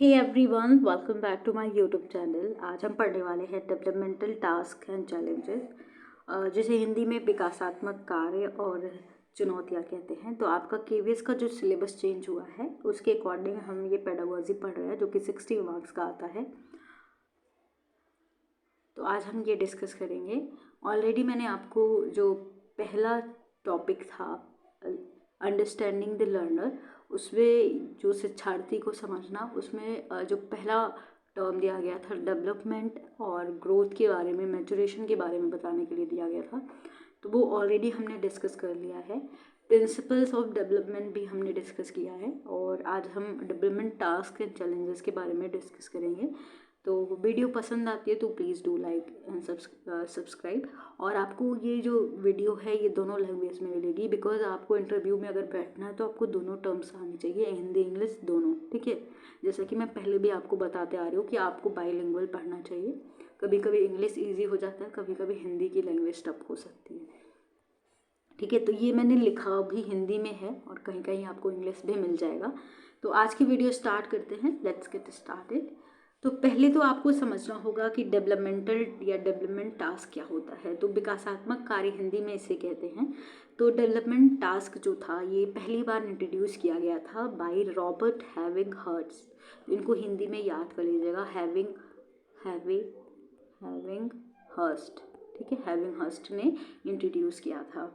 Hey everyone, welcome back to my YouTube channel. आज हम पढ़ने वाले हैं डेवलपमेंटल टास्क एंड चैलेंजेस, जिसे हिंदी में विकासात्मक कार्य और चुनौतियाँ कहते हैं। तो आपका केवीएस का जो सिलेबस चेंज हुआ है उसके अकॉर्डिंग हम ये पेडागोजी पढ़ रहे हैं, जो कि 60 मार्क्स का आता है। तो आज हम ये डिस्कस करेंगे। ऑलरेडी मैंने आपको जो पहला टॉपिक था, अंडरस्टैंडिंग द लर्नर, उसमें जो शिक्षार्थी को समझना, उसमें जो पहला टर्म दिया गया था डेवलपमेंट और ग्रोथ के बारे में, मैचुरेशन के बारे में बताने के लिए दिया गया था। तो वो ऑलरेडी हमने डिस्कस कर लिया है। प्रिंसिपल्स ऑफ डेवलपमेंट भी हमने डिस्कस किया है, और आज हम डेवलपमेंट टास्क एंड चैलेंजेस के बारे में डिस्कस करेंगे। तो वीडियो पसंद आती है तो please do like and subscribe. और आपको ये जो वीडियो है ये दोनों लैंग्वेज में मिलेगी, बिकॉज आपको इंटरव्यू में अगर बैठना है तो आपको दोनों टर्म्स आनी चाहिए, हिंदी इंग्लिश दोनों, ठीक है। जैसा कि मैं पहले भी आपको बताते आ रही हूँ कि आपको बाईलिंगुअल पढ़ना चाहिए। कभी कभी इंग्लिश ईजी हो जाता है, कभी कभी हिंदी की लैंग्वेज टफ हो सकती है, ठीक है। तो ये मैंने लिखा भी हिंदी में है और कहीं कहीं आपको इंग्लिश भी मिल जाएगा। तो आज की वीडियो स्टार्ट करते हैं, लेट्स गेट स्टार्टेड। तो पहले तो आपको समझना होगा कि डेवलपमेंटल या डेवलपमेंट टास्क क्या होता है। तो विकासात्मक कार्य हिंदी में इसे कहते हैं। तो डेवलपमेंट टास्क जो था ये पहली बार इंट्रोड्यूस किया गया था बाय रॉबर्ट हैविंग हर्ट्स। इनको हिंदी में याद कर लीजिएगा, हैविंग हर्स्ट, ठीक है। हैविंग हर्स्ट ने इंट्रोड्यूस किया था,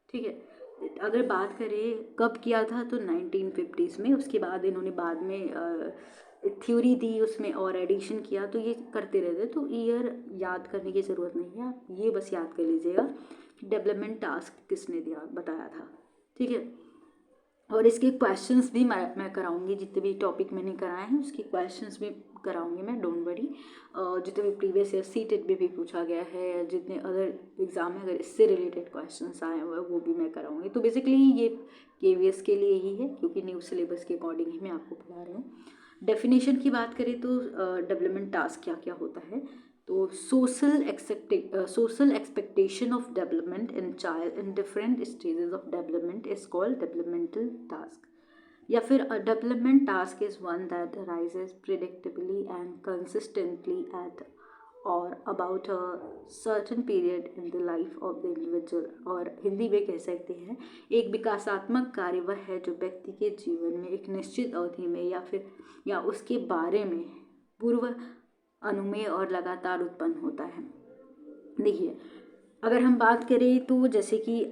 ठीक है। अगर बात करें कब किया था तो 1950s में। उसके बाद इन्होंने बाद में थ्योरी दी, उसमें और एडिशन किया, तो ये करते रहते। तो ईयर याद करने की ज़रूरत नहीं है, आप ये बस याद कर लीजिएगा कि डेवलपमेंट टास्क किसने दिया, बताया था, ठीक है। और इसके क्वेश्चंस भी मैं कराऊंगी, जितने भी टॉपिक मैंने कराए हैं उसके क्वेश्चंस भी कराऊंगी मैं, डोंट वरी। जितने भी प्रीवियस ईयर सीटेट भी पूछा गया है, या जितने अदर एग्जाम में अगर इससे रिलेटेड क्वेश्चंस आए हुए वो भी मैं कराऊंगी। तो बेसिकली ये केवीएस के लिए ही है, क्योंकि न्यू सिलेबस के अकॉर्डिंग ही मैं आपको पढ़ा रही हूँ। डेफिनेशन की बात करें तो डेवलपमेंट टास्क क्या क्या होता है। तो social expectation of development in child in different stages of development is called developmental task. या फिर a development task is one that arises predictably and consistently at or about a certain period in the life of the individual. और हिंदी में कह सकते हैं एक विकासात्मक कार्य वह है जो व्यक्ति के जीवन में एक निश्चित अवधि में या उसके बारे में पूर्व अनुमेय और लगातार उत्पन्न होता है। देखिए, अगर हम बात करें तो जैसे कि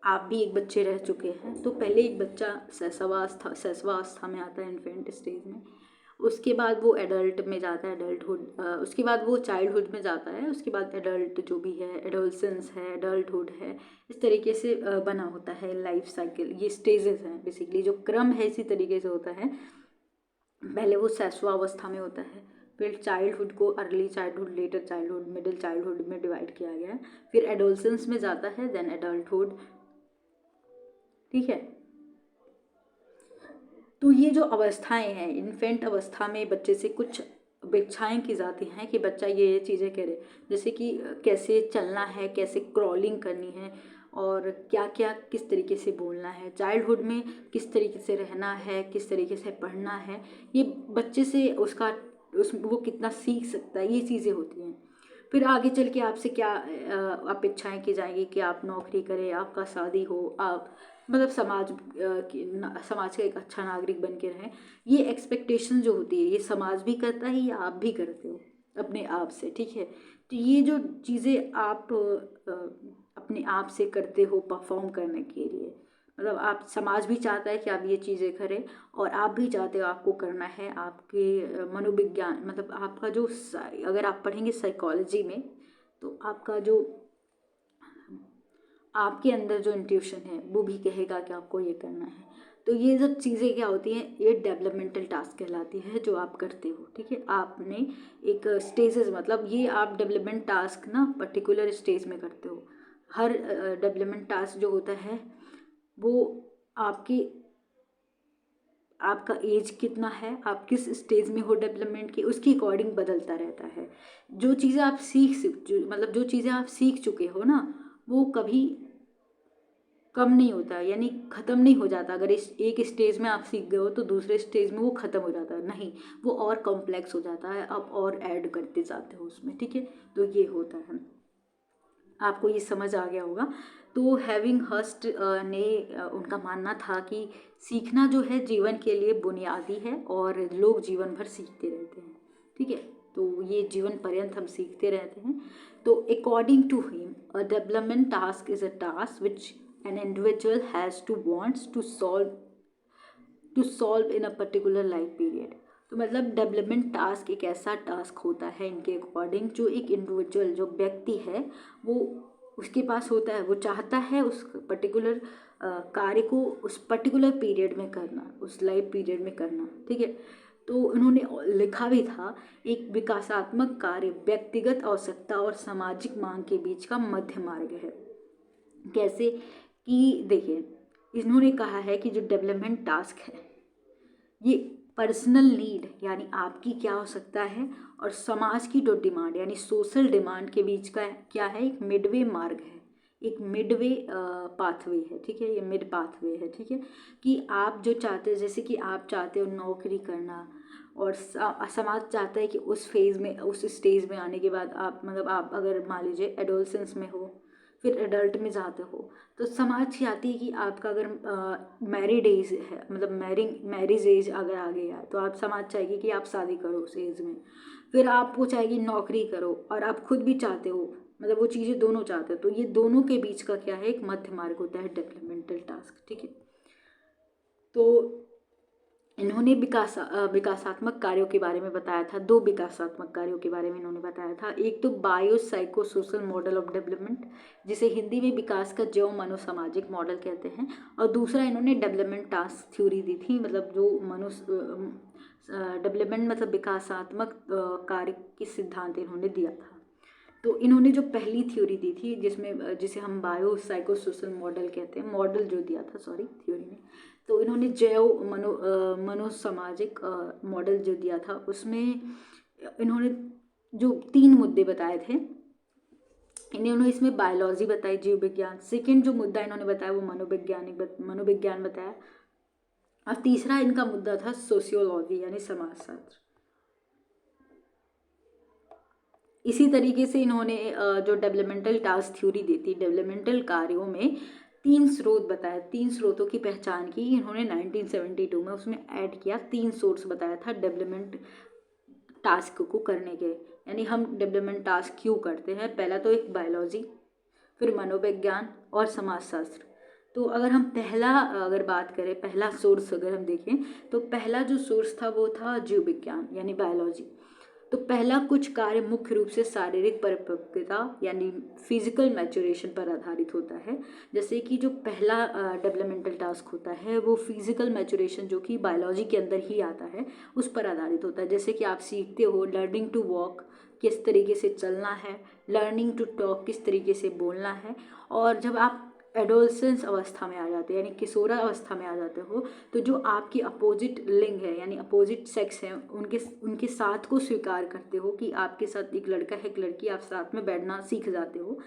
आप भी एक बच्चे रह चुके हैं, तो पहले एक बच्चा शैशवावस्था में आता है, इन्फेंट स्टेज में। उसके बाद वो एडल्ट में जाता है, एडल्टहुड, उसके बाद वो चाइल्डहुड में जाता है, उसके बाद एडल्ट जो भी है, एडोलसेंस है, एडल्टहुड है। इस तरीके से बना होता है लाइफ साइकिल। ये स्टेजेस हैं बेसिकली, जो क्रम है इसी तरीके से होता है। पहले वो शैशवावस्था में होता है, फिर चाइल्डहुड को early childhood, letter childhood, middle childhood में डिवाइड किया गया है, फिर एडोलसेंस में जाता है, देन एडल्टहुड, ठीक है। तो ये जो अवस्थाएं हैं, इन्फेंट अवस्था में बच्चे से कुछ अपेक्षाएं की जाती हैं कि बच्चा ये चीज़ें करे, जैसे कि कैसे चलना है, कैसे क्रॉलिंग करनी है, और क्या क्या किस तरीके से बोलना है। चाइल्डहुड में किस तरीके से रहना है, किस तरीके से पढ़ना है, ये बच्चे से वो कितना सीख सकता है, ये चीज़ें होती हैं। फिर आगे चल के आपसे क्या अपेक्षाएं की जाएंगी कि आप नौकरी करें, आपका शादी हो, आप मतलब समाज का एक अच्छा नागरिक बन के रहें। ये एक्सपेक्टेशन जो होती है ये समाज भी करता है, ये आप भी करते हो अपने आप से, ठीक है। तो ये जो चीज़ें आप अपने आप से करते हो परफॉर्म करने के लिए, मतलब आप, समाज भी चाहता है कि आप ये चीज़ें करें, और आप भी चाहते हो आपको करना है। आपके मनोविज्ञान, मतलब आपका जो अगर आप पढ़ेंगे साइकोलॉजी में, तो आपका जो आपके अंदर जो इंट्यूशन है वो भी कहेगा कि आपको ये करना है। तो ये सब चीज़ें क्या होती हैं, ये डेवलपमेंटल टास्क कहलाती है जो आप करते हो, ठीक है। आपने एक स्टेजेस, मतलब ये आप डेवलपमेंट टास्क ना पर्टिकुलर स्टेज में करते हो। हर डेवलपमेंट टास्क जो होता है वो आपकी आपका एज कितना है, आप किस स्टेज में हो डेवलपमेंट की, उसके अकॉर्डिंग बदलता रहता है। जो चीज़ें आप मतलब जो चीज़ें आप सीख चुके हो ना, वो कभी कम नहीं होता, यानी ख़त्म नहीं हो जाता। अगर इस एक स्टेज में आप सीख गए हो तो दूसरे स्टेज में वो ख़त्म हो जाता है, नहीं, वो और कॉम्प्लेक्स हो जाता है, आप और ऐड करते जाते हो उसमें, ठीक है। तो ये होता है, आपको ये समझ आ गया होगा। तो हैविंग हर्स्ट ने उनका मानना था कि सीखना जो है जीवन के लिए बुनियादी है और लोग जीवन भर सीखते रहते हैं, ठीक है। तो ये जीवन पर्यंत हम सीखते रहते हैं। तो according to him a development task is a task which an individual has to wants to solve in a particular life period. तो मतलब डेवलपमेंट टास्क एक ऐसा टास्क होता है इनके अकॉर्डिंग जो एक इंडिविजुअल, जो व्यक्ति है, वो उसके पास होता है, वो चाहता है उस पर्टिकुलर कार्य को उस पर्टिकुलर पीरियड में करना, उस लाइफ पीरियड में करना, ठीक है। तो उन्होंने लिखा भी था, एक विकासात्मक कार्य व्यक्तिगत आवश्यकता और सामाजिक मांग के बीच का मध्य मार्ग है। कैसे कि देखिए, इन्होंने कहा है कि जो डेवलपमेंट टास्क है ये पर्सनल नीड यानी आपकी क्या आवश्यकता है और समाज की जो डिमांड यानी सोशल डिमांड के बीच का क्या है, एक मिडवे मार्ग है, एक मिडवे पाथवे है, ठीक है। ये मिड पाथवे है, ठीक है, कि आप जो चाहते हो, जैसे कि आप चाहते हो नौकरी करना और समाज चाहता है कि उस फेज़ में, उस स्टेज में आने के बाद आप, मतलब आप अगर मान लीजिए एडोलसेंस में हो, फिर एडल्ट में जाते हो, तो समाज चाहती है कि आपका अगर मैरिड एज है, मतलब मैरिज एज अगर आ गया है तो आप समाज चाहेगी कि आप शादी करो उस एज में। फिर आपको चाहेगी नौकरी करो और आप खुद भी चाहते हो, मतलब वो चीज़ें दोनों चाहते हो। तो ये दोनों के बीच का क्या है, एक मध्य मार्ग होता है डेवलपमेंटल टास्क, ठीक है। तो इन्होंने विकासात्मक कार्यों के बारे में बताया था, दो विकासात्मक कार्यों के बारे में इन्होंने बताया था। एक तो bio psycho social model of development, जिसे हिंदी में विकास का जैव मनोसामाजिक मॉडल कहते हैं, और दूसरा इन्होंने डेवलपमेंट टास्क थ्योरी दी थी, मतलब जो डेवलपमेंट मतलब विकासात्मक कार्य के सिद्धांत इन्होंने दिया था। तो इन्होंने जो पहली थ्योरी दी थी, जिसे हम बायो साइको सोशल मॉडल कहते हैं, मॉडल जो दिया था, सॉरी थ्योरी में, तो इन्होंने जैव मनोसामाजिक मॉडल जो दिया था, उसमें इन्होंने जो 3 मुद्दे बताए थे, इन्होंने इसमें बायोलॉजी बताई, जीव विज्ञान। सेकेंड जो मुद्दा इन्होंने बताया वो मनोविज्ञान बताया, और तीसरा इनका मुद्दा था सोशियोलॉजी यानी समाजशास्त्र। इसी तरीके से इन्होंने जो डेवलपमेंटल टास्क थ्योरी दी थी, डेवलपमेंटल कार्यों में 3 स्रोत बताए, 3 स्रोतों की पहचान की इन्होंने 1972 में, उसमें ऐड किया 3 सोर्स बताया था डेवलपमेंट टास्क को करने के, यानी हम डेवलपमेंट टास्क क्यों करते हैं। पहला तो एक बायोलॉजी, फिर मनोविज्ञान और समाजशास्त्र। तो अगर हम अगर बात करें, पहला सोर्स अगर हम देखें, तो पहला जो सोर्स था वो था जीव विज्ञान यानी बायोलॉजी। तो पहला कुछ कार्य मुख्य रूप से शारीरिक परिपक्वता यानी फिजिकल मैच्योरेशन पर आधारित होता है। जैसे कि जो पहला डेवलपमेंटल टास्क होता है वो फिजिकल मैच्योरेशन, जो कि बायोलॉजी के अंदर ही आता है, उस पर आधारित होता है। जैसे कि आप सीखते हो लर्निंग टू वॉक, किस तरीके से चलना है, लर्निंग टू टॉक, किस तरीके से बोलना है। और जब आप एडोलसेंस अवस्था में आ जाते हो यानी किशोरा अवस्था में आ जाते हो, तो जो आपकी अपोजिट लिंग है यानी अपोजिट सेक्स है, उनके साथ को स्वीकार करते हो कि आपके साथ एक लड़का है एक लड़की, आप साथ में बैठना सीख जाते हो।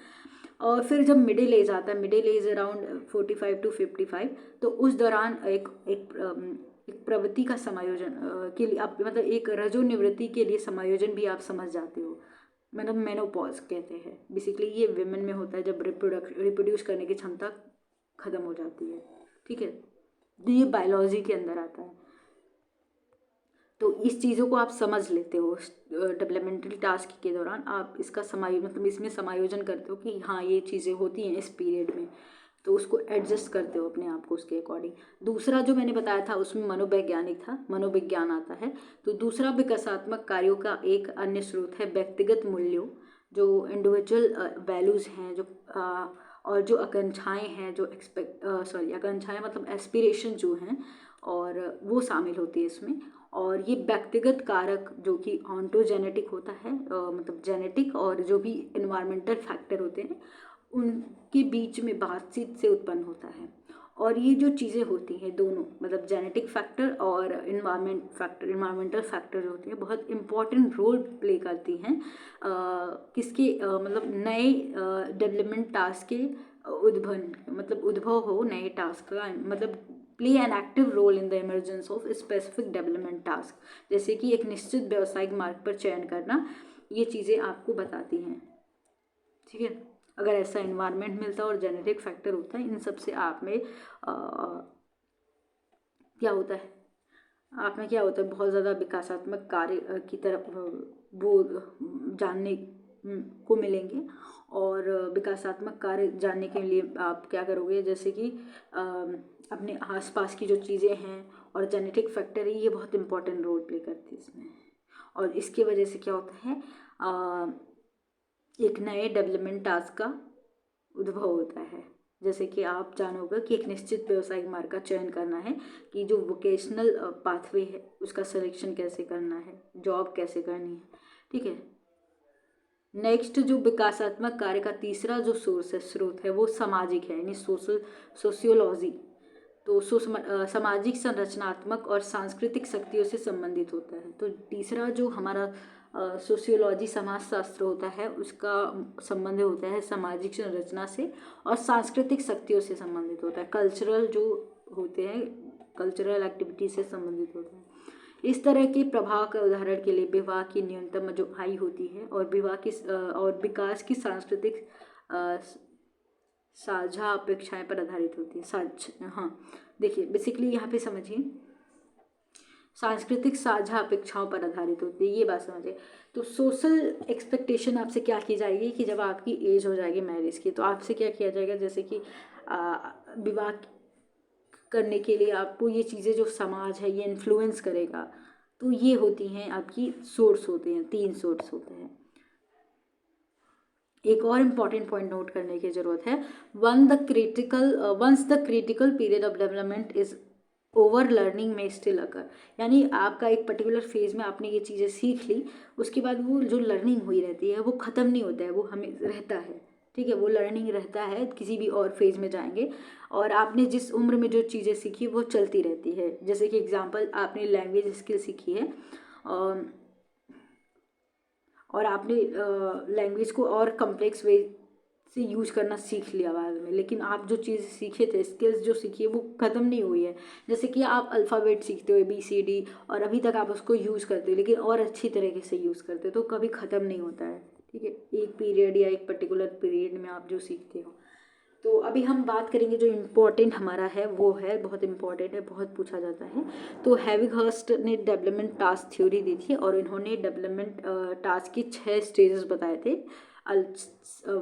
और फिर जब मिडिल एज आता है, मिडिल एज अराउंड 45 to 55, तो उस दौरान एक प्रवृत्ति का समायोजन के लिए आप, मतलब एक रजोनिवृत्ति के लिए समायोजन भी आप समझ जाते हो, मतलब मेनोपॉज कहते हैं। बेसिकली ये विमेन में होता है जब रिप्रोड्यूस करने की क्षमता ख़त्म हो जाती है, ठीक है। तो ये बायोलॉजी के अंदर आता है। तो इस चीज़ों को आप समझ लेते हो डेवलपमेंटल टास्क के दौरान, आप इसका मतलब इसमें समायोजन करते हो कि हाँ ये चीज़ें होती हैं इस पीरियड में, तो उसको एडजस्ट करते हो अपने आप को उसके अकॉर्डिंग। दूसरा जो मैंने बताया था उसमें मनोवैज्ञानिक था, मनोविज्ञान आता है। तो दूसरा विकासात्मक कार्यों का एक अन्य स्रोत है व्यक्तिगत मूल्यों, जो इंडिविजुअल वैल्यूज़ हैं, जो और जो आकांक्षाएँ हैं, जो आकांक्षाएँ मतलब एस्पिरेशन जो हैं, और वो शामिल होती है इसमें। और ये व्यक्तिगत कारक जो कि ऑन्टोजेनेटिक होता है, मतलब जेनेटिक, और जो भी इन्वायरमेंटल फैक्टर होते हैं उनके बीच में बातचीत से उत्पन्न होता है। और ये जो चीज़ें होती हैं दोनों, मतलब जेनेटिक फैक्टर और इन्वायरमेंटल फैक्टर जो होती हैं, बहुत इम्पॉर्टेंट रोल प्ले करती हैं किसके मतलब नए डेवलपमेंट टास्क के उद्भव हो नए टास्क का, मतलब play an active role in the emergence of specific development task, जैसे कि एक निश्चित व्यावसायिक मार्ग पर चयन करना, ये चीज़ें आपको बताती हैं। ठीक है, अगर ऐसा इन्वायरमेंट मिलता है और जेनेटिक फैक्टर होता है, इन सब से आप में क्या होता है, आप में क्या होता है, बहुत ज़्यादा विकासात्मक कार्य की तरफ वो जानने को मिलेंगे। और विकासात्मक कार्य जानने के लिए आप क्या करोगे, जैसे कि अपने आसपास की जो चीज़ें हैं और जेनेटिक फैक्टर है, ये बहुत इंपॉर्टेंट रोल प्ले करती है इसमें। और इसकी वजह से क्या होता है, एक नए डेवलपमेंट टास्क का उद्भव होता है। जैसे कि आप जानोगे कि एक निश्चित व्यवसायिक मार्ग का चयन करना है, कि जो वोकेशनल पाथवे है उसका सिलेक्शन कैसे करना है, जॉब कैसे करनी है। ठीक है, नेक्स्ट जो विकासात्मक कार्य का तीसरा जो स्रोत है वो सामाजिक है, यानी सोशियोलॉजी। तो सामाजिक, संरचनात्मक और सांस्कृतिक शक्तियों से संबंधित होता है। तो तीसरा जो हमारा सोशियोलॉजी समाजशास्त्र होता है, उसका संबंध होता है सामाजिक संरचना से और सांस्कृतिक शक्तियों से संबंधित होता है, कल्चरल जो होते हैं, कल्चरल एक्टिविटी से संबंधित होता है। इस तरह के प्रभाव का उदाहरण के लिए विवाह की न्यूनतम जो आयु होती है और विवाह की और विकास की सांस्कृतिक साझा अपेक्षाएं पर आधारित होती है। हाँ, देखिए बेसिकली यहाँ पे समझिए, सांस्कृतिक साझा अपेक्षाओं पर आधारित होती है, ये बात समझिए। तो सोशल एक्सपेक्टेशन आपसे क्या की जाएगी कि जब आपकी एज हो जाएगी मैरिज की, तो आपसे क्या किया जाएगा, जैसे कि विवाह करने के लिए आपको ये चीज़ें जो समाज है ये इन्फ्लुएंस करेगा। तो ये होती हैं आपकी सोर्स होते हैं, 3 सोर्स होते हैं। एक और इम्पॉर्टेंट पॉइंट नोट करने की ज़रूरत है, once the critical period of development is over, learning में स्टिल अकर। यानी आपका एक पर्टिकुलर फेज में आपने ये चीज़ें सीख ली, उसके बाद वो जो लर्निंग हुई रहती है वो ख़त्म नहीं होता है, वो हमें रहता है। ठीक है, वो लर्निंग रहता है, किसी भी और फेज में जाएंगे और आपने जिस उम्र में जो चीज़ें सीखी वो चलती रहती है। जैसे कि एग्जांपल, आपने लैंग्वेज स्किल सीखी है और आपने लैंग्वेज को और कम्प्लेक्स वे से यूज करना सीख लिया बाद में, लेकिन आप जो चीज़ सीखे थे, स्किल्स जो सीखी है वो ख़त्म नहीं हुई है। जैसे कि आप अल्फ़ाबेट सीखते हो ABCD और अभी तक आप उसको यूज़ करते हो, लेकिन और अच्छी तरीके से यूज़ करते हो, तो कभी ख़त्म नहीं होता है। ठीक है, एक पीरियड या एक पर्टिकुलर पीरियड में आप जो सीखते हो। तो अभी हम बात करेंगे, जो इम्पोर्टेंट हमारा है वो है, बहुत इम्पोर्टेंट है, बहुत पूछा जाता है। तो हैविगहर्स्ट ने डेवलपमेंट टास्क थ्योरी दी थी और इन्होंने डेवलपमेंट टास्क की 6 स्टेजेस बताए थे,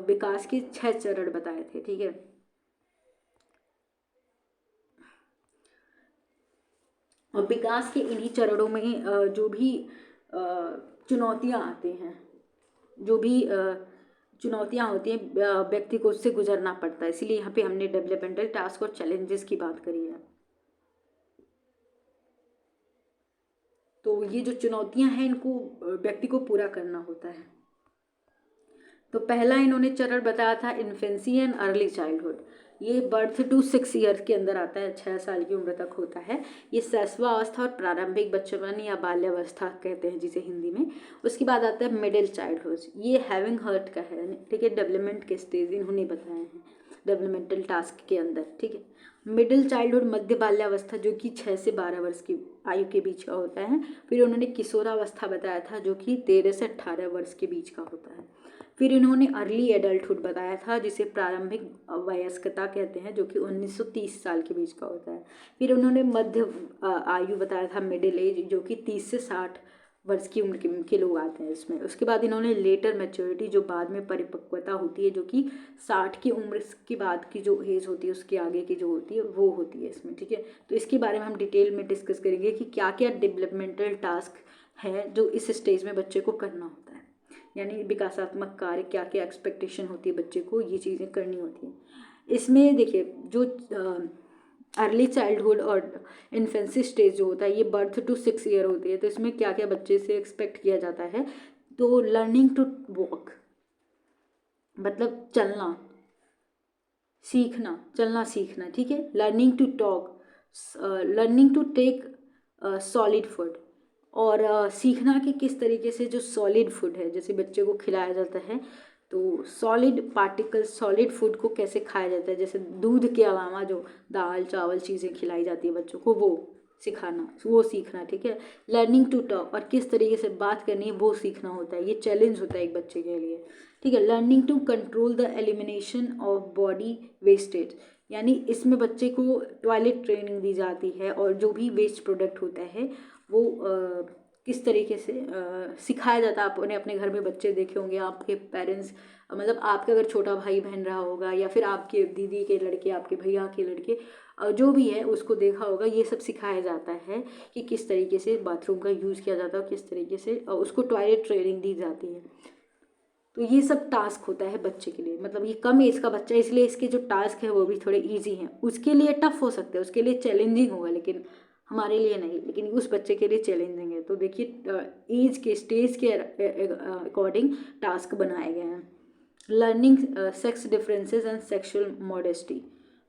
विकास के 6 चरण बताए थे। ठीक है, और विकास के इन्हीं चरणों में जो भी चुनौतियाँ आते हैं, जो भी चुनौतियाँ होती हैं, व्यक्ति को उससे गुजरना पड़ता है। इसीलिए यहाँ पे हमने डेवलपमेंटल टास्क और चैलेंजेस की बात करी है। तो ये जो चुनौतियाँ हैं, इनको व्यक्ति को पूरा करना होता है। तो पहला इन्होंने चरण बताया था इन्फेंसी एंड अर्ली चाइल्डहुड। ये बर्थ टू 6 ईयर के अंदर आता है, 6 साल की उम्र तक होता है। ये शैशवावस्था और प्रारंभिक बचपन या बाल्यावस्था कहते हैं जिसे हिंदी में। उसके बाद आता है मिडिल चाइल्डहुड, ये हैविंग हर्ट का है। ठीक है, डेवलपमेंट के स्टेज इन्होंने बताए हैं डेवलपमेंटल टास्क के अंदर। ठीक है, मिडिल चाइल्डहुड मध्य बाल्यावस्था जो कि 6 से 12 वर्ष की आयु के बीच का होता है। फिर उन्होंने किशोरावस्था बताया था जो कि 13 से 18 वर्ष के बीच का होता है। फिर इन्होंने अर्ली एडल्टहुड बताया था जिसे प्रारंभिक वयस्कता कहते हैं, जो कि 19 से 30 साल के बीच का होता है। फिर उन्होंने मध्य आयु बताया था मिडिल एज, जो कि 30 से 60 वर्ष की उम्र के लोग आते हैं इसमें। उसके बाद इन्होंने लेटर मैच्योरिटी, जो बाद में परिपक्वता होती है, जो कि 60 की उम्र के बाद की जो एज होती है उसके आगे की जो होती है वो होती है इसमें। ठीक है, तो इसके बारे में हम डिटेल में डिस्कस करेंगे कि क्या क्या डेवलपमेंटल टास्क है जो इस स्टेज में बच्चे को करना होता है, यानी विकासात्मक कार्य, क्या क्या एक्सपेक्टेशन होती है बच्चे को, ये चीज़ें करनी होती हैं। इसमें देखिए, जो अर्ली चाइल्डहुड और इन्फेंसी स्टेज जो होता है, ये बर्थ टू 6 ईयर होती है। तो इसमें क्या क्या बच्चे से एक्सपेक्ट किया जाता है, तो लर्निंग टू वॉक, मतलब चलना सीखना, चलना सीखना। ठीक है, learning to talk, learning to take solid food, और सीखना कि किस तरीके से जो सॉलिड फूड है, जैसे बच्चे को खिलाया जाता है तो सॉलिड पार्टिकल्स, सॉलिड फूड को कैसे खाया जाता है, जैसे दूध के अलावा जो दाल चावल चीज़ें खिलाई जाती है बच्चों को, वो सीखना, ठीक है। लर्निंग टू टॉक, और किस तरीके से बात करनी है वो सीखना होता है, ये चैलेंज होता है एक बच्चे के लिए, ठीक है। Learning to control the elimination of body wastage, यानी इसमें बच्चे को टॉयलेट ट्रेनिंग दी जाती है, और जो भी वेस्ट प्रोडक्ट होता है वो किस तरीके से सिखाया जाता है। आपने अपने घर में बच्चे देखे होंगे, आपके पेरेंट्स, मतलब आपका अगर छोटा भाई बहन रहा होगा, या फिर आपके दीदी के लड़के, आपके भैया के लड़के, जो भी है उसको देखा होगा, ये सब सिखाया जाता है कि किस तरीके से बाथरूम का यूज़ किया जाता है, किस तरीके से उसको टॉयलेट ट्रेनिंग दी जाती है। तो ये सब टास्क होता है बच्चे के लिए, मतलब ये कम एज का बच्चा है, इसलिए इसके जो टास्क है वो भी थोड़े इजी हैं। उसके लिए टफ हो सकते हैं, उसके लिए चैलेंजिंग होगा, लेकिन हमारे लिए नहीं, लेकिन उस बच्चे के लिए चैलेंजिंग है। तो देखिए एज के स्टेज के अकॉर्डिंग टास्क बनाए गए हैं। Learning sex differences and sexual modesty,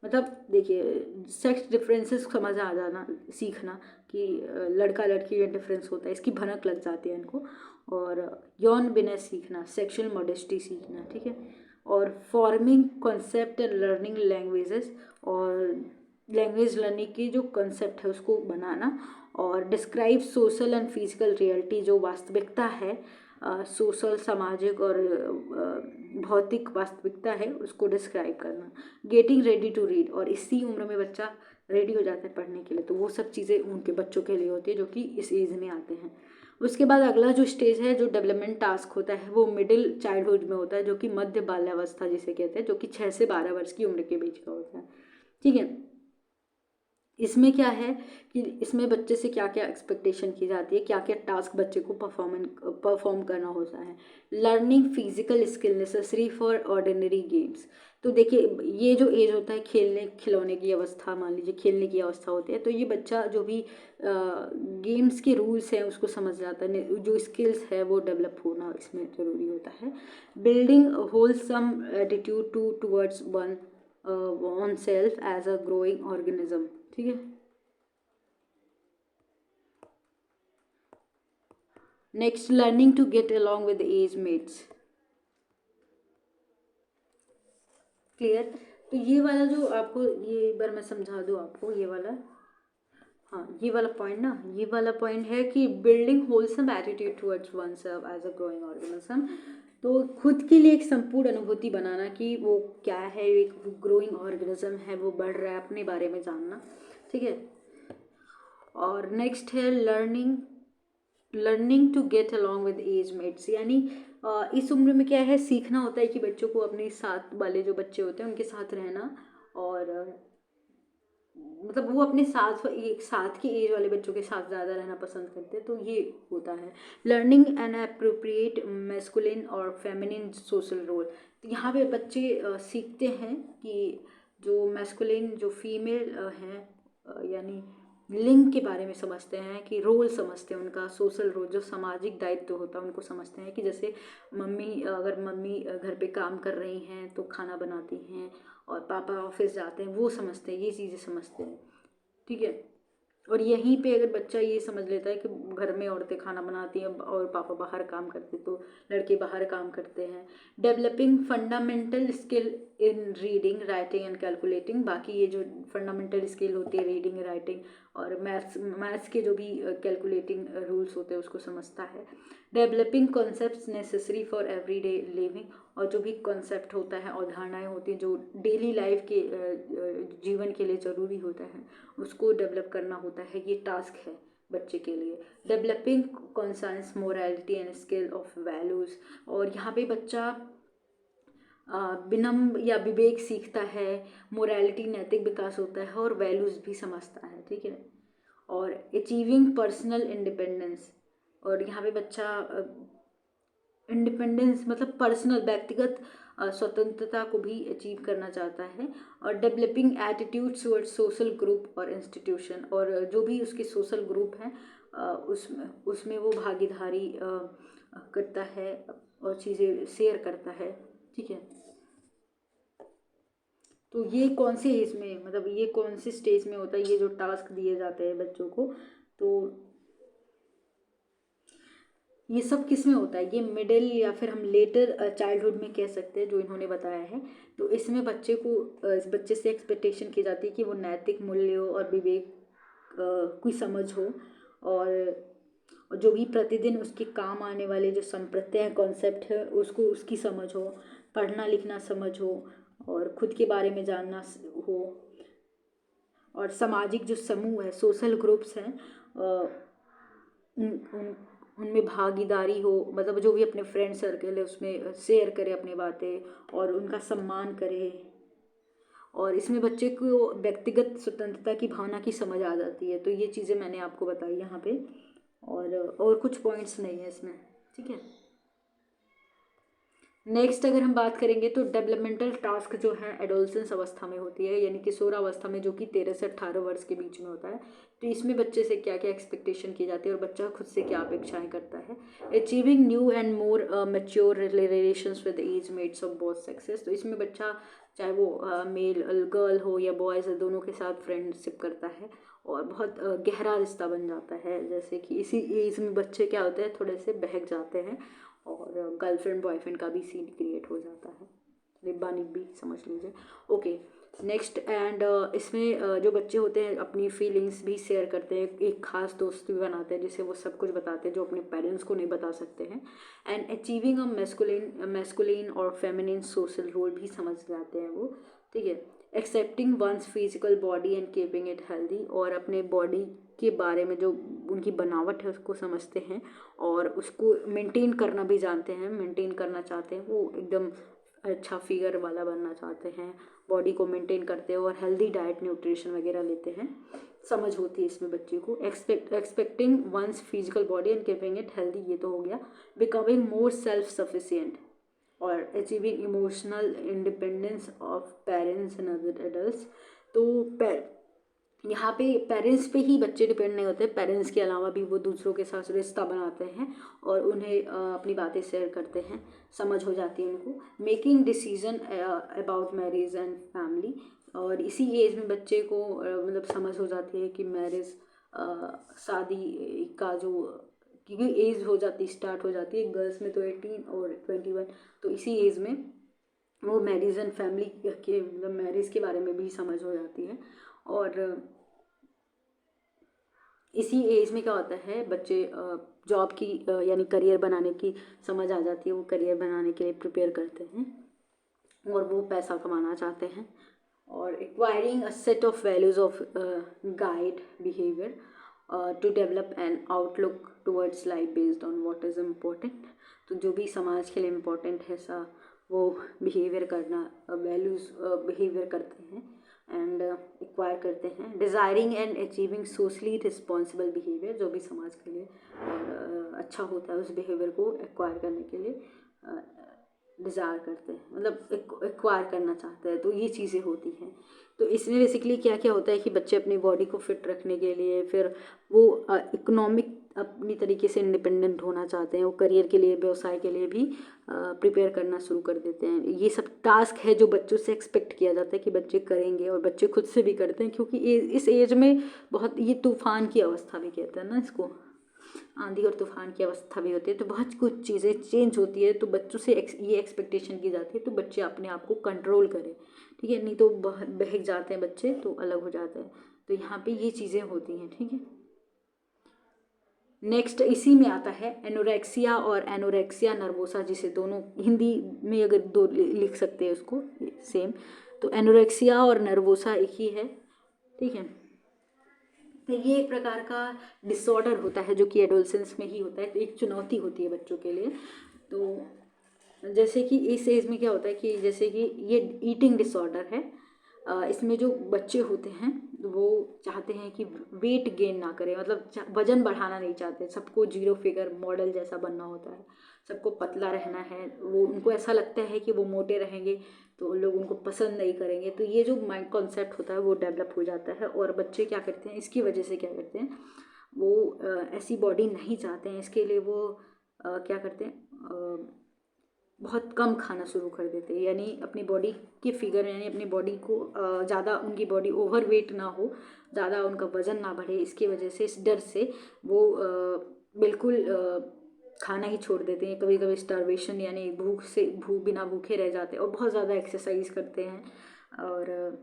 मतलब देखिए सेक्स डिफरेंसेस समझ आ जाना, सीखना कि लड़का लड़की का डिफरेंस होता है, इसकी भनक लग जाती है इनको। और यौन विनय सीखना, सेक्सुअल मॉडेस्टी सीखना, ठीक है। और forming concept and learning languages, और लैंग्वेज लर्निंग की जो कॉन्सेप्ट है उसको बनाना। और describe social and physical reality, जो वास्तविकता है, सोशल सामाजिक और भौतिक वास्तविकता है, उसको डिस्क्राइब करना। गेटिंग रेडी टू रीड, और इसी उम्र में बच्चा रेडी हो जाता है पढ़ने के लिए, तो वो सब चीज़ें उनके बच्चों के लिए होती है जो कि इस एज में आते हैं। उसके बाद अगला जो स्टेज है, जो डेवलपमेंट टास्क होता है, वो मिडिल चाइल्डहुड में होता है, जो कि मध्य बाल्यावस्था जिसे कहते हैं, जो कि 6 से 12 वर्ष की उम्र के बीच का होता है, ठीक है। इसमें क्या है कि इसमें बच्चे से क्या क्या एक्सपेक्टेशन की जाती है, क्या क्या टास्क बच्चे को परफॉर्म करना होता है। Learning physical skill necessary for ordinary games, तो देखिए ये जो एज होता है खेलने खिलौने की अवस्था, मान लीजिए खेलने की अवस्था होती है, तो ये बच्चा जो भी गेम्स के रूल्स हैं उसको समझ जाता है, जो स्किल्स है वो डेवलप होना इसमें ज़रूरी होता है। Building wholesome attitude towards oneself as a growing organism, ठीक है। Next, learning to get along with age mates, clear. तो ये वाला जो आपको, ये एक बार मैं समझा दूँ आपको, ये वाला, हाँ ये वाला पॉइंट ना, ये वाला पॉइंट है कि building wholesome attitude towards oneself as a growing organism, तो खुद के लिए एक संपूर्ण अनुभूति बनाना कि वो क्या है, एक ग्रोइंग ऑर्गेनिज्म है, वो बढ़ रहा है, अपने बारे में जानना, ठीक है। और नेक्स्ट है learning to get along with age mates, यानी इस उम्र में क्या है, सीखना होता है कि बच्चों को अपने साथ वाले जो बच्चे होते हैं उनके साथ रहना, और मतलब वो अपने साथ, एक साथ के एज वाले बच्चों के साथ ज़्यादा रहना पसंद करते हैं, तो ये होता है। लर्निंग एन अप्रोप्रिएट मैस्कुलिन और फेमिनिन सोशल रोल, तो यहाँ पे बच्चे सीखते हैं कि जो मैस्कुलिन, जो फीमेल हैं, यानी लिंग के बारे में समझते हैं, कि रोल समझते हैं उनका, सोशल रोल जो सामाजिक दायित्व होता है उनको समझते हैं, कि जैसे अगर मम्मी घर पे काम कर रही हैं तो खाना बनाती हैं, और पापा ऑफिस जाते हैं, वो समझते हैं, ये चीज़ें समझते हैं, ठीक है। और यहीं पे अगर बच्चा ये समझ लेता है कि घर में औरतें खाना बनाती हैं और पापा बाहर काम करते, तो लड़के बाहर काम करते हैं। Developing fundamental skill in reading writing and calculating, बाकी ये जो फंडामेंटल स्किल होती है रीडिंग राइटिंग और मैथ्स के जो भी कैलकुलेटिंग रूल्स होते हैं उसको समझता है। Developing concepts necessary for everyday living, और जो भी कॉन्सेप्ट होता है, अवधारणाएं होती हैं जो डेली लाइफ के जीवन के लिए ज़रूरी होता है, उसको डेवलप करना होता है, ये टास्क है बच्चे के लिए। Developing conscience morality and skill of values, और यहाँ पे बच्चा विनम्र या विवेक सीखता है, मोरालिटी नैतिक विकास होता है, और वैल्यूज़ भी समझता है, ठीक है। और अचीविंग पर्सनल इंडिपेंडेंस, और यहाँ पे बच्चा इंडिपेंडेंस मतलब पर्सनल व्यक्तिगत स्वतंत्रता को भी अचीव करना चाहता है। और developing attitudes towards social group और इंस्टीट्यूशन, और जो भी उसके सोशल ग्रुप हैं उसमें वो भागीदारी करता है और चीज़ें शेयर करता है, ठीक है। तो ये कौन से एज में, मतलब ये कौन से स्टेज में होता है, ये जो टास्क दिए जाते हैं बच्चों को, तो ये सब किस में होता है, ये मिडिल या फिर हम लेटर चाइल्डहुड में कह सकते हैं जो इन्होंने बताया है। तो इसमें बच्चे को इस बच्चे से एक्सपेक्टेशन की जाती है कि वो नैतिक मूल्यों और विवेक की समझ हो, और जो भी प्रतिदिन उसके काम आने वाले जो संप्रत्यय हैं, कॉन्सेप्ट है, उसको उसकी समझ हो, पढ़ना लिखना समझ हो, और खुद के बारे में जानना हो, और सामाजिक जो समूह है, सोशल ग्रुप्स हैं, उन उनमें भागीदारी हो, मतलब जो भी अपने फ्रेंड सर्कल है उसमें शेयर करे अपनी बातें और उनका सम्मान करे। और इसमें बच्चे को व्यक्तिगत स्वतंत्रता की भावना की समझ आ जाती है। तो ये चीज़ें मैंने आपको बताई यहाँ पे, और कुछ पॉइंट्स नहीं है इसमें, ठीक है। नेक्स्ट अगर हम बात करेंगे तो डेवलपमेंटल टास्क जो है एडोलसेंस अवस्था में होती है, यानी किशोरावस्था में, जो कि 13 से 18 वर्ष के बीच में होता है। तो इसमें बच्चे से क्या क्या एक्सपेक्टेशन की जाती है और बच्चा खुद से क्या अपेक्षाएं करता है। Achieving new and more mature relations with age mates of both sexes. तो इसमें बच्चा चाहे वो मेल गर्ल हो या बॉयज़, दोनों के साथ फ्रेंडशिप करता है और बहुत गहरा रिश्ता बन जाता है। जैसे कि इसी एज में बच्चे क्या होते हैं, थोड़े से बहक जाते हैं और गर्लफ्रेंड बॉयफ्रेंड का भी सीन क्रिएट हो जाता है, निब्बा निब्बी समझ लीजिए। ओके, नेक्स्ट एंड इसमें जो बच्चे होते हैं अपनी फीलिंग्स भी शेयर करते हैं, एक खास दोस्त भी बनाते हैं जिसे वो सब कुछ बताते हैं जो अपने पेरेंट्स को नहीं बता सकते हैं। एंड अचीविंग अ मैस्कुलिन और फेमिनिन सोशल रोल भी समझ जाते हैं वो, ठीक है। Accepting one's physical body and keeping it healthy, और अपने बॉडी के बारे में जो उनकी बनावट है उसको समझते हैं और उसको मेंटेन करना भी जानते हैं, मेंटेन करना चाहते हैं, वो एकदम अच्छा फिगर वाला बनना चाहते हैं, बॉडी को मेंटेन करते हैं और हेल्दी डाइट न्यूट्रिशन वगैरह लेते हैं, समझ होती है इसमें बच्चे को। Expecting one's physical body and keeping it healthy, ये तो हो गया। बिकमिंग मोर सेल्फ सफिशिएंट और achieving emotional independence of parents and other adults. तो यहाँ पे पेरेंट्स पे ही बच्चे डिपेंड नहीं होते, पेरेंट्स के अलावा भी वो दूसरों के साथ रिश्ता बनाते हैं और उन्हें अपनी बातें शेयर करते हैं, समझ हो जाती है उनको। Making decision about marriage and family, और इसी एज में बच्चे को मतलब समझ हो जाती है कि मैरिज, शादी का जो, क्योंकि एज हो जाती स्टार्ट हो जाती है गर्ल्स में तो 18 और 21, तो इसी एज में वो मैरिज एंड फैमिली के मतलब मैरिज के बारे में भी समझ हो जाती है। और इसी एज में क्या होता है, बच्चे जॉब की यानी करियर बनाने की समझ आ जाती है, वो करियर बनाने के लिए प्रिपेयर करते हैं और वो पैसा कमाना चाहते हैं। और acquiring a set of values of guide behaviour to develop an outlook towards life based on what is important. तो जो भी समाज के लिए इम्पोर्टेंट है सा वो बिहेवियर करना, वैल्यूज़ बिहेवियर करते हैं एंड एक्वायर करते हैं। Desiring and achieving socially responsible behaviour, जो भी समाज के लिए अच्छा होता है उस बिहेवियर को एक्वायर करने के लिए डिज़ायर करते हैं, मतलब एक्वायर करना चाहते हैं। तो ये चीज़ें होती हैं। तो इसमें बेसिकली क्या क्या होता है कि बच्चे अपनी बॉडी को फिट रखने के लिए, फिर वो इकोनॉमिक अपनी तरीके से इंडिपेंडेंट होना चाहते हैं, वो करियर के लिए, व्यवसाय के लिए भी प्रिपेयर करना शुरू कर देते हैं। ये सब टास्क है जो बच्चों से एक्सपेक्ट किया जाता है कि बच्चे करेंगे, और बच्चे खुद से भी करते हैं, क्योंकि इस एज में बहुत, ये तूफान की अवस्था भी कहते हैं ना इसको, आंधी और तूफान की अवस्था भी होती है। तो बहुत कुछ चीज़ें चेंज होती है, तो बच्चों से ये एक्सपेक्टेशन की जाती है तो बच्चे अपने आप को कंट्रोल करें, ठीक है, नहीं तो बहक जाते हैं बच्चे, तो अलग हो जाते हैं। तो यहाँ पे ये चीज़ें होती हैं, ठीक है। नेक्स्ट इसी में आता है एनोरेक्सिया और एनोरेक्सिया नर्वोसा, जिसे दोनों हिंदी में अगर दो लिख सकते हैं उसको सेम, तो एनोरेक्सिया और नर्वोसा एक ही है, ठीक है। तो ये एक प्रकार का डिसऑर्डर होता है जो कि एडोलसेंस में ही होता है, तो एक चुनौती होती है बच्चों के लिए। तो जैसे कि इस एज में क्या होता है कि जैसे कि ये ईटिंग डिसऑर्डर है, इसमें जो बच्चे होते हैं वो चाहते हैं कि वेट गेन ना करें, मतलब वजन बढ़ाना नहीं चाहते, सबको जीरो फिगर मॉडल जैसा बनना होता है, सबको पतला रहना है, वो उनको ऐसा लगता है कि वो मोटे रहेंगे तो लोग उनको पसंद नहीं करेंगे। तो ये जो माइंड कॉन्सेप्ट होता है वो डेवलप हो जाता है, और बच्चे क्या करते हैं, इसकी वजह से क्या करते हैं, वो ऐसी बॉडी नहीं चाहते हैं, इसके लिए वो क्या करते हैं, बहुत कम खाना शुरू कर देते हैं, यानी अपनी बॉडी के फिगर, यानी अपनी बॉडी को ज़्यादा, उनकी बॉडी ओवर वेट ना हो, ज़्यादा उनका वज़न ना बढ़े, इसकी वजह से, इस डर से वो बिल्कुल खाना ही छोड़ देते हैं, कभी कभी स्टारवेशन यानी बिना भूखे रह जाते हैं, और बहुत ज़्यादा एक्सरसाइज करते हैं। और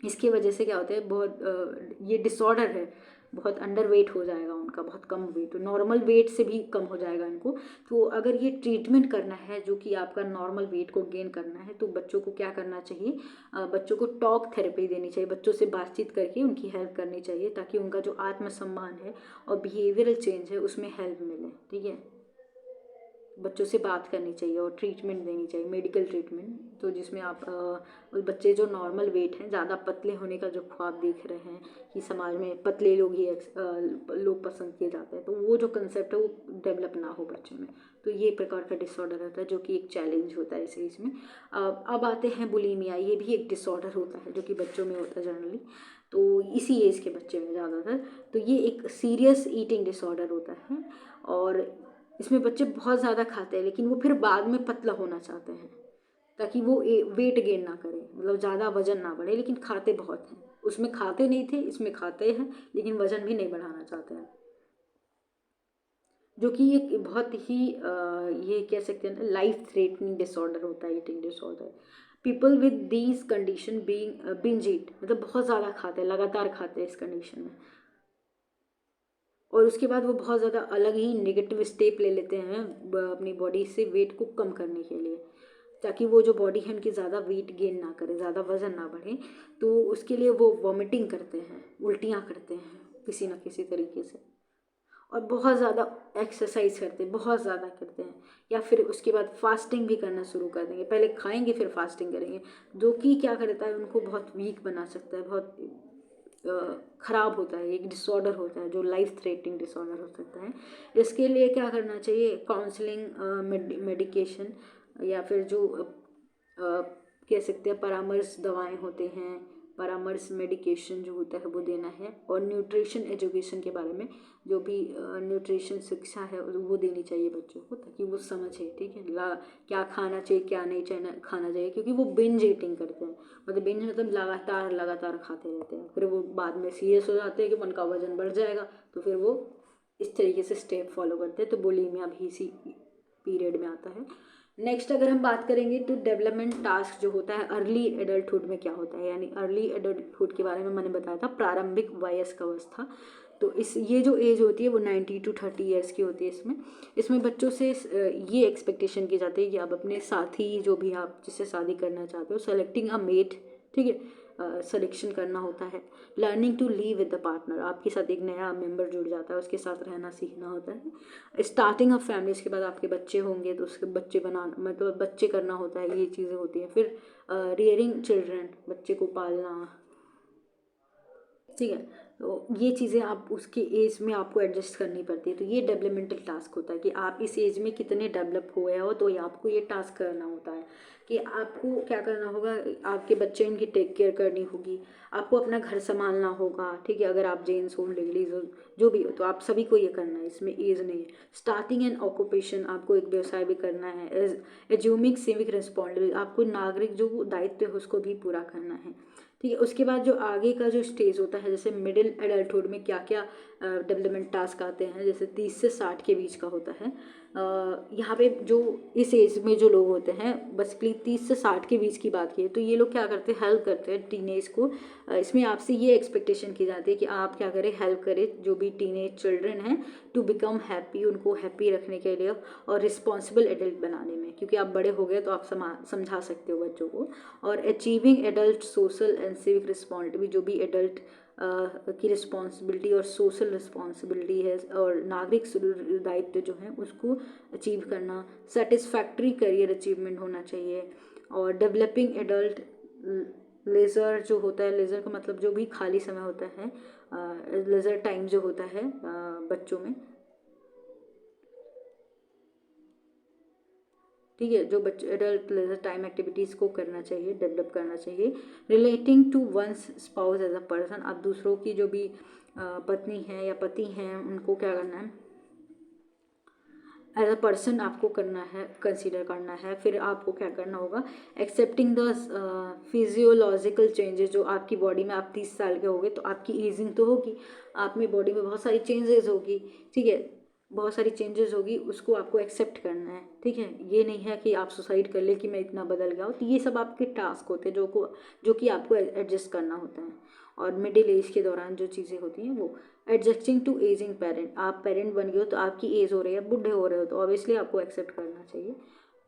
इसकी वजह से क्या होता है, बहुत ये डिसऑर्डर है, बहुत अंडर वेट हो जाएगा उनका, बहुत कम वेट, नॉर्मल वेट से भी कम हो जाएगा इनको। तो अगर ये ट्रीटमेंट करना है जो कि आपका नॉर्मल वेट को गेन करना है, तो बच्चों को क्या करना चाहिए, बच्चों को टॉक थेरेपी देनी चाहिए, बच्चों से बातचीत करके उनकी हेल्प करनी चाहिए, ताकि उनका जो आत्मसम्मान है और बिहेवियरल चेंज है उसमें हेल्प मिले। ठीक है, बच्चों से बात करनी चाहिए और ट्रीटमेंट देनी चाहिए, मेडिकल ट्रीटमेंट, तो जिसमें आप उस बच्चे जो नॉर्मल वेट हैं, ज़्यादा पतले होने का जो ख्वाब देख रहे हैं कि समाज में पतले लोग ही लोग पसंद किए जाते हैं, तो वो जो कंसेप्ट है वो डेवलप ना हो बच्चों में। तो ये प्रकार का डिसऑर्डर होता है जो कि एक चैलेंज होता है इस एज में। अब आते हैं बुलीमिया, ये भी एक डिसऑर्डर होता है जो कि बच्चों में होता है जनरली, तो इसी एज के बच्चे में ज़्यादातर। तो ये एक सीरियस ईटिंग डिसऑर्डर होता है, और इसमें बच्चे बहुत ज़्यादा खाते हैं, लेकिन वो फिर बाद में पतला होना चाहते हैं ताकि वो वेट गेन ना करे, मतलब ज़्यादा वजन ना बढ़े, लेकिन खाते बहुत हैं। उसमें खाते नहीं थे, इसमें खाते हैं, लेकिन वजन भी नहीं बढ़ाना चाहते हैं, जो कि एक बहुत ही ये कह सकते हैं लाइफ थ्रेटनिंग डिसऑर्डर होता है, eating disorder. People with these condition being binge eat, मतलब बहुत ज़्यादा खाते हैं, लगातार खाते हैं इस कंडीशन में, और उसके बाद वो बहुत ज़्यादा अलग ही नेगेटिव स्टेप ले लेते हैं अपनी बॉडी से वेट को कम करने के लिए, ताकि वो जो बॉडी है उनकी ज़्यादा वेट गेन ना करे, ज़्यादा वजन ना बढ़े। तो उसके लिए वो वॉमिटिंग करते हैं, उल्टियाँ करते हैं किसी न किसी तरीके से, और बहुत ज़्यादा एक्सरसाइज करते हैं, बहुत ज़्यादा करते हैं, या फिर उसके बाद फास्टिंग भी करना शुरू कर देंगे, पहले खाएंगे फिर फास्टिंग करेंगे, जो कि क्या करता है उनको बहुत वीक बना सकता है, बहुत ख़राब होता है, एक डिसऑर्डर होता है जो लाइफ थ्रेटनिंग डिसऑर्डर हो सकता है। इसके लिए क्या करना चाहिए, काउंसलिंग, मेडिकेशन, या फिर जो कह सकते हैं परामर्श दवाएं होते हैं, परामर्श मेडिकेशन जो होता है वो देना है, और न्यूट्रिशन एजुकेशन के बारे में जो भी न्यूट्रिशन शिक्षा है वो देनी चाहिए बच्चों को, ताकि वो समझे। ठीक है, क्या खाना चाहिए क्या नहीं चाहिए खाना चाहिए, क्योंकि वो बिंज ईटिंग करते हैं, मतलब बिंज मतलब लगातार लगातार खाते रहते हैं, फिर वो बाद में सीरियस हो जाते हैं कि उनका वजन बढ़ जाएगा, तो फिर वो इस तरीके से स्टेप फॉलो करते हैं। तो बुलीमिया भी इसी पीरियड में आता है। नेक्स्ट अगर हम बात करेंगे तो डेवलपमेंट टास्क जो होता है अर्ली एडल्टहुड में क्या होता है, यानी अर्ली एडल्टहुड के बारे में मैंने बताया था, प्रारंभिक वयस्क अवस्था। तो ये जो एज होती है वो 90 to 30 ईयर्स की होती है। इसमें बच्चों से ये एक्सपेक्टेशन की जाती है कि आप अपने साथी जो भी आप जिससे शादी करना चाहते हो, सेलेक्टिंग अ मेट, ठीक है, सिलेक्शन करना होता है। Learning to live with the partner, आपके साथ एक नया मेंबर जुड़ जाता है, उसके साथ रहना सीखना होता है। स्टार्टिंग ऑफ फैमिली, इसके बाद आपके बच्चे होंगे तो उसके बच्चे बनाना, मतलब बच्चे करना होता है, ये चीज़ें होती हैं। फिर रियरिंग चिल्ड्रन, बच्चे को पालना, ठीक है, तो ये चीज़ें आप उसके एज में आपको एडजस्ट करनी पड़ती है। तो ये डेवलपमेंटल टास्क होता है कि आप इस एज में कितने डेवलप हुए हो, तो ये आपको ये टास्क करना होता है कि आपको क्या करना होगा, आपके बच्चे उनकी टेक केयर करनी होगी, आपको अपना घर संभालना होगा। ठीक है, अगर आप जेंट्स हो लेडीज़ हो जो भी हो, तो आप सभी को ये करना है, इसमें एज नहीं है। स्टार्टिंग एंड ऑक्यूपेशन, आपको एक व्यवसाय भी करना है। एज्यूमिंग सिविक रिस्पॉन्सिबिलिटी, आपको नागरिक जो दायित्व है उसको भी पूरा करना है। ठीक है, उसके बाद जो आगे का जो स्टेज होता है, जैसे मिडिल एडल्टहुड में क्या क्या डेवलपमेंट टास्क आते हैं, जैसे 30 से 60 के बीच का होता है। यहाँ पे जो इस एज में जो लोग होते हैं, बेसिकली 30 से 60 के बीच की बात की है, तो ये लोग क्या करते हैं, हेल्प करते हैं टीनेज को। इसमें आपसे ये एक्सपेक्टेशन की जाती है कि आप क्या करें, हेल्प करें जो भी टीनेज चिल्ड्रन हैं टू बिकम हैप्पी, उनको हैप्पी रखने के लिए और रिस्पॉन्सिबल एडल्ट बनाने में, क्योंकि आप बड़े हो गए तो आप समझा सकते हो बच्चों को। और achieving adult social and civic responsibility, जो भी एडल्ट की रिस्पॉन्सिबिलिटी और सोशल रिस्पॉन्सिबिलिटी है और नागरिक दायित्व जो है उसको अचीव करना। सेटिस्फैक्ट्री करियर अचीवमेंट होना चाहिए। और डेवलपिंग एडल्ट लेज़र जो होता है, लेज़र का मतलब जो भी खाली समय होता है, लेज़र टाइम जो होता है बच्चों में, ठीक है, जो बच्चे एडल्ट लेजर टाइम एक्टिविटीज़ को करना चाहिए, डेवलप करना चाहिए। Relating to one's spouse as a person, आप दूसरों की जो भी पत्नी है या पति हैं उनको क्या करना है, एज अ पर्सन आपको करना है, कंसीडर करना है। फिर आपको क्या करना होगा, एक्सेप्टिंग द फिजियोलॉजिकल चेंजेस, जो आपकी बॉडी में, आप 30 साल के हो गए तो आपकी एजिंग तो होगी, आप में बॉडी में बहुत सारी चेंजेस होगी, ठीक है, बहुत सारी चेंजेस होगी, उसको आपको एक्सेप्ट करना है, ठीक है। ये नहीं है कि आप सुसाइड कर ले कि मैं इतना बदल गया हूँ, तो ये सब आपके टास्क होते हैं जो कि आपको एडजस्ट करना होता है। और मिडिल एज के दौरान जो चीज़ें होती हैं वो एडजस्टिंग टू एजिंग पेरेंट, आप पेरेंट बन गए हो तो आपकी एज हो रही है, बूढ़े हो रहे हो, तो ऑब्वियसली आपको एक्सेप्ट करना चाहिए।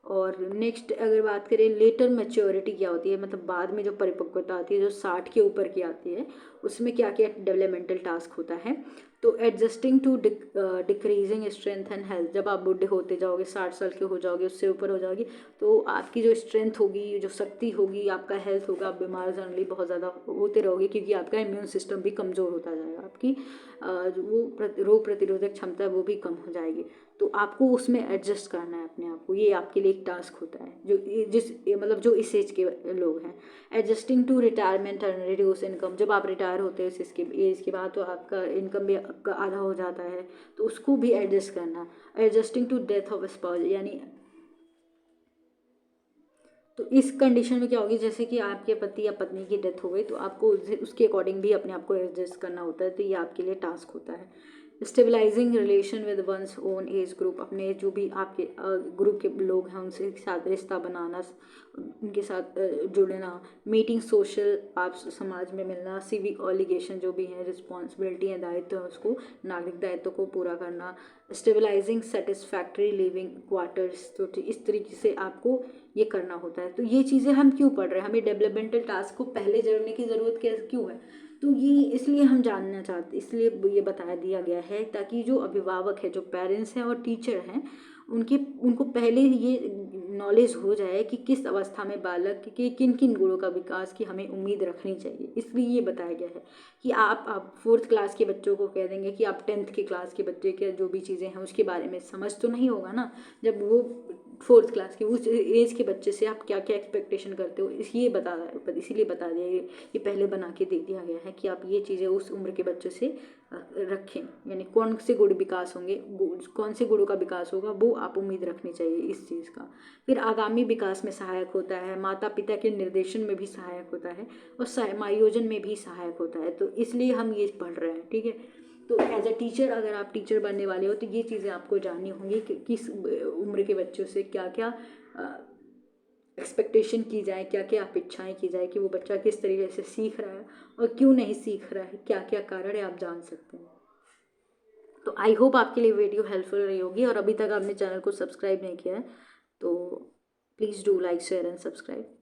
और नेक्स्ट अगर बात करें लेटर मैच्योरिटी क्या होती है, मतलब बाद में जो परिपक्वता आती है जो 60 के ऊपर की आती है, उसमें क्या क्या डेवलपमेंटल टास्क होता है। तो adjusting to decreasing strength and health, जब आप बूढ़े होते जाओगे, 60 साल के हो जाओगे, उससे ऊपर हो जाओगे, तो आपकी जो स्ट्रेंथ होगी, जो शक्ति होगी, आपका हेल्थ होगा, आप बीमार जनरली बहुत ज़्यादा होते रहोगे, क्योंकि आपका इम्यून सिस्टम भी कमज़ोर होता जाएगा, आपकी रोग प्रतिरोधक क्षमता है वो भी कम हो जाएगी। तो आपको उसमें एडजस्ट करना है अपने आप को, ये आपके लिए एक टास्क होता है जो मतलब जो इस एज के लोग हैं। Adjusting to retirement and reduce income, जब आप रिटायर होते हैं इसके एज के बाद, तो आपका इनकम भी आपका आधा हो जाता है, तो उसको भी एडजस्ट करना। Adjusting to death of spouse, यानी तो इस कंडीशन में क्या होगी, जैसे कि आपके पति या पत्नी की डेथ हो गई, तो आपको उसके अकॉर्डिंग भी अपने आप को एडजस्ट करना होता है, तो ये आपके लिए टास्क होता है। Stabilising relation with one's own age group, अपने जो भी आपके ग्रुप के लोग हैं उनसे साथ रिश्ता बनाना, उनके साथ जुड़ना। मीटिंग सोशल, आप समाज में मिलना। सिविक ऑब्लिगेशन, जो भी है रिस्पॉन्सिबिलिटी है, दायित्व है, उसको नागरिक दायित्व को पूरा करना। स्टेबलाइजिंग सेटिस्फैक्ट्री लिविंग क्वार्टर्स, तो इस तरीके से आपको ये करना होता है। तो ये चीज़ें हम क्यों पढ़ रहे हैं, हमें डेवलपमेंटल टास्क को पहले जोड़ने की ज़रूरत क्यों है, तो ये इसलिए हम जानना चाहते, इसलिए ये बता दिया गया है, ताकि जो अभिभावक है, जो पेरेंट्स हैं और टीचर हैं, उनको पहले ये नॉलेज हो जाए कि किस अवस्था में बालक के किन किन गुणों का विकास की हमें उम्मीद रखनी चाहिए। इसलिए ये बताया गया है कि आप 4th क्लास के बच्चों को कह देंगे कि आप 10th के क्लास के बच्चे के जो भी चीज़ें हैं उसके बारे में समझ तो नहीं होगा ना। जब वो 4th क्लास के उस एज के बच्चे से आप क्या क्या एक्सपेक्टेशन करते हो, इसीलिए बता दिया, ये पहले बना के दे दिया गया है कि आप ये चीज़ें उस उम्र के बच्चे से रखें, यानी कौन से गुण विकास होंगे, कौन से गुणों का विकास होगा, वो आप उम्मीद रखनी चाहिए इस चीज़ का। फिर आगामी विकास में सहायक होता है, माता पिता के निर्देशन में भी सहायक होता है, और समायोजन में भी सहायक होता है। तो इसलिए हम ये पढ़ रहे हैं, ठीक है। तो एज अ टीचर, अगर आप टीचर बनने वाले हो तो ये चीज़ें आपको जाननी होंगी कि किस उम्र के बच्चों से क्या क्या एक्सपेक्टेशन की जाए, क्या क्या अपेक्षाएं की जाए, कि वो बच्चा किस तरीके से सीख रहा है और क्यों नहीं सीख रहा है, क्या क्या कारण है, आप जान सकते हैं। तो आई होप आपके लिए वीडियो हेल्पफुल रही होगी, और अभी तक आपने चैनल को सब्सक्राइब नहीं किया है तो please do like share and subscribe.